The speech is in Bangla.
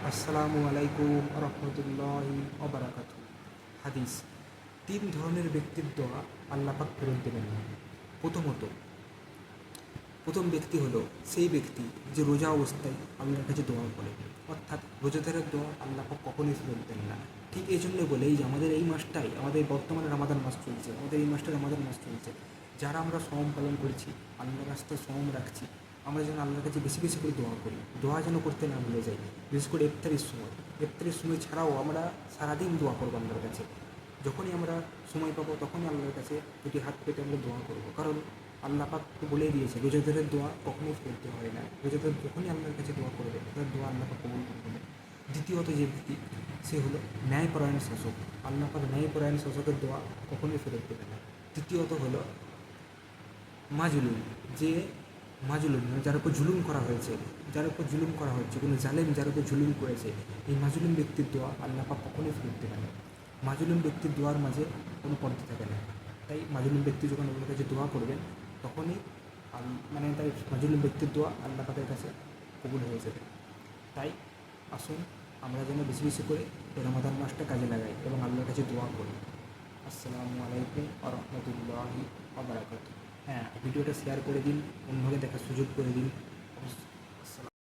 আসসালামু আলাইকুম রহমতুল্লাহি ওবারাকাতু। হাদিস: তিন ধরনের ব্যক্তির দোয়া আল্লাহ পাক ফেরত দেবেন না। প্রথমত, প্রথম ব্যক্তি হলো সেই ব্যক্তি যে রোজা অবস্থায় আল্লাহর কাছে দোয়া করে, অর্থাৎ রোজাদারের দোয়া আল্লাহ পাক কখনোই ফেরত দেন না। ঠিক এই জন্য বলেই যে আমাদের এই মাসটাই, আমাদের বর্তমানে রামাদান মাস চলছে, আমাদের এই মাসটা রামাদান মাস চলছে, যারা আমরা সওম পালন করেছি, আল্লাহর রাস্তায় সওম রাখছি, আমরা যেন আল্লাহর কাছে বেশি বেশি করে দোয়া করি, দোয়া যেন করতে না ভুলে যাই। বিশেষ করে ইফতারির সময় ছাড়াও আমরা সারাদিন দোয়া করবো আল্লাহর কাছে। যখনই আমরা সময় পাবো তখনই আল্লাহর কাছে দুটি হাত পেতে আমরা দোয়া করবো, কারণ আল্লাহ পাক তো বলেই দিয়েছে রোজাদারের দোয়া কখনোই ফেলতে হয় না। রোজাদার যখনই আল্লাহর কাছে দোয়া করবে তার দোয়া আল্লাহ পাক কবুল করবে। দ্বিতীয়ত যে ব্যক্তি, সে হলো ন্যায়পরায়ণ শাসক। আল্লাহ পাক ন্যায়পরায়ণ শাসকের দোয়া কখনোই ফেরত দেবে না। তৃতীয়ত হলো মাজলুম, যে মাজলুম মানে যার উপর জুলুম করা হয়েছে, যার উপর জুলুম করা হচ্ছে, কোনো জালেম যার উপর জুলুম করেছে, এই মাজলুম ব্যক্তির দোয়া আল্লাহ পাক কখনোই ফেরত দেবে না। মাজলুম ব্যক্তির দোয়ার মাঝে কোনো পর্দা থাকে না। তাই মাজলুম ব্যক্তি যখন আল্লাহর কাছে দোয়া করবেন তখনই মানে তাই মাজলুম ব্যক্তির দোয়া আল্লাহ পাকের কাছে কবুল হয়ে যাবে। তাই আসুন আমরা যেন বেশি বেশি করে এই রমাদান মাসটা কাজে লাগাই এবং আল্লাহর কাছে দোয়া করি। আসসালামু আলাইকুম রহমতুল্লাহি ওয়া বারাকাতুহু। হ্যাঁ, ভিডিওটা শেয়ার করে দিন, অন্যকে দেখার সুযোগ করে দিন।